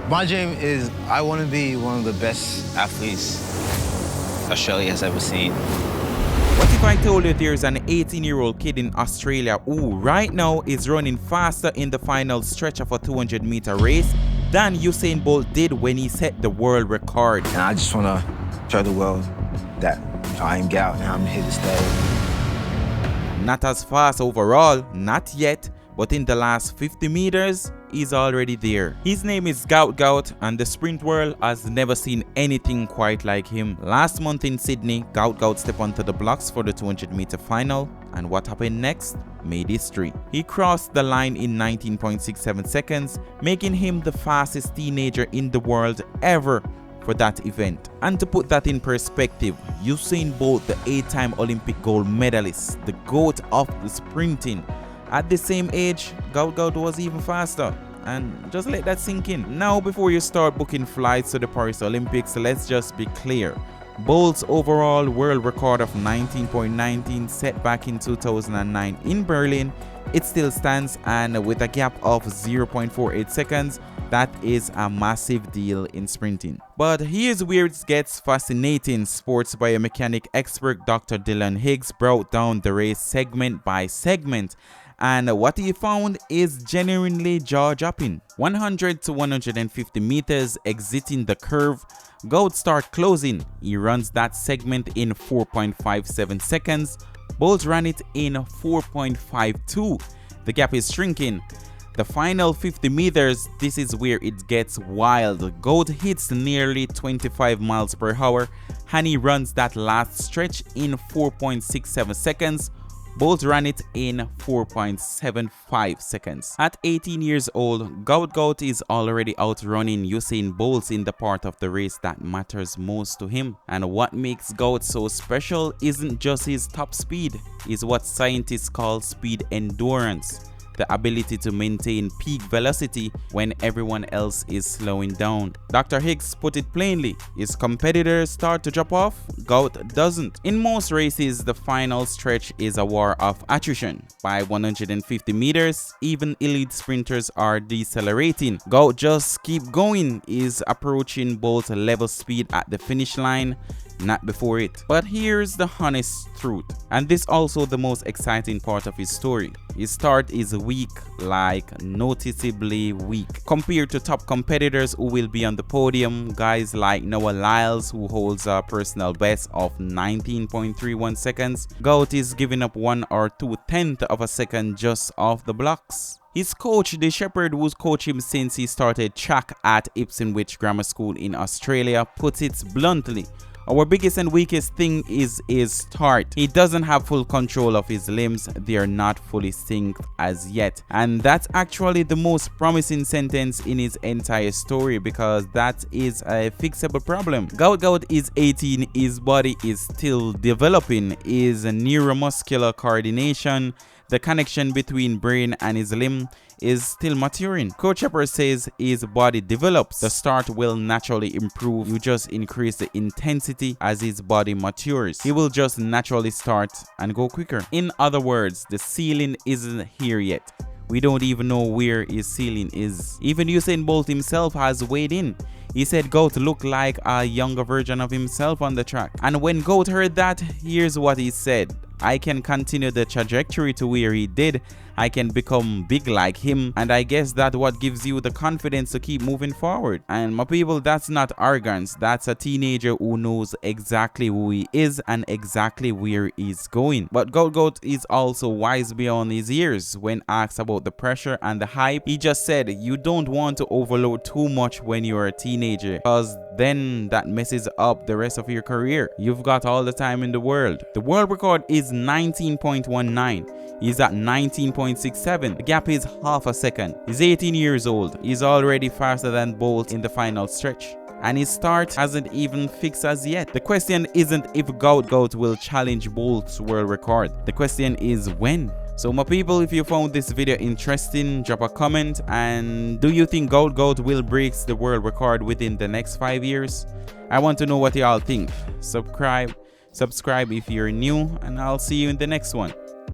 My dream is I want to be one of the best athletes Australia has ever seen. What if I told you there's an 18-year-old kid in Australia who right now is running faster in the final stretch of a 200-meter race than Usain Bolt did when he set the world record? And I just want to show the world that I am Gout and I'm here to stay. Not as fast overall, not yet, but in the last 50 meters, he's already there. His name is Gout, and the sprint world has never seen anything quite like him. Last month in Sydney, Gout stepped onto the blocks for the 200-meter final, and what happened next made history. He crossed the line in 19.67 seconds, making him the fastest teenager in the world ever for that event. And to put that in perspective, Usain Bolt, the 8-time Olympic gold medalist, the GOAT of the sprinting, at the same age, Gout was even faster. And just let that sink in. Now, before you start booking flights to the Paris Olympics, let's just be clear. Bolt's overall world record of 19.19 set back in 2009 in Berlin, it still stands, and with a gap of 0.48 seconds, that is a massive deal in sprinting. But here's where it gets fascinating. Sports biomechanic expert Dr. Dylan Higgs broke down the race segment by segment, and what he found is genuinely jaw-dropping. 100 to 150 meters exiting the curve, Goat start closing. He runs that segment in 4.57 seconds. Bolt ran it in 4.52. The gap is shrinking. The final 50 meters, this is where it gets wild. Goat hits nearly 25 miles per hour, and he runs that last stretch in 4.67 seconds. Bolt ran it in 4.75 seconds. At 18 years old, Gout is already outrunning Usain Bolt in the part of the race that matters most to him. And what makes Gout so special isn't just his top speed, it's what scientists call speed endurance. The ability to maintain peak velocity when everyone else is slowing down. Dr. Higgs put it plainly, his competitors start to drop off, Gout doesn't. In most races, the final stretch is a war of attrition. By 150 meters, even elite sprinters are decelerating. Gout just keep going, is approaching Bolt's level speed at the finish line, not before it. But here's the honest truth, and this also the most exciting part of his story. His start is weak, like noticeably weak, compared to top competitors who will be on the podium. Guys like Noah Lyles, who holds a personal best of 19.31 seconds. Gout is giving up 1 or 2/10 of a second just off the blocks. His coach, the shepherd who's coached him since he started track at Ipswich Grammar School in Australia, puts it bluntly: our biggest and weakest thing is his start. He doesn't have full control of his limbs, they are not fully synced as yet. And that's actually the most promising sentence in his entire story, because that is a fixable problem. Gout is 18, his body is still developing, his neuromuscular coordination, the connection between brain and his limb, is still maturing. Coach Shepard says his body develops. The start will naturally improve. You just increase the intensity as his body matures. He will just naturally start and go quicker. In other words, the ceiling isn't here yet. We don't even know where his ceiling is. Even Usain Bolt himself has weighed in. He said Goat looked like a younger version of himself on the track. And when Goat heard that, here's what he said: I can continue the trajectory to where he did. I can become big like him, and I guess that's what gives you the confidence to keep moving forward. And my people, that's not arrogance. That's a teenager who knows exactly who he is and exactly where he's going. But Goat is also wise beyond his years. When asked about the pressure and the hype, he just said you don't want to overload too much when you're a teenager, because then that messes up the rest of your career. You've got all the time in the world. The world record is 19.19. He's at 19.67. The gap is half a second. He's 18 years old. He's already faster than Bolt in the final stretch, and his start hasn't even fixed as yet. The question isn't if Gout will challenge Bolt's world record. The question is when. So my people, if you found this video interesting, drop a comment. And do you think Goat will break the world record within the next 5 years? I want to know what y'all think. Subscribe if you're new, and I'll see you in the next one.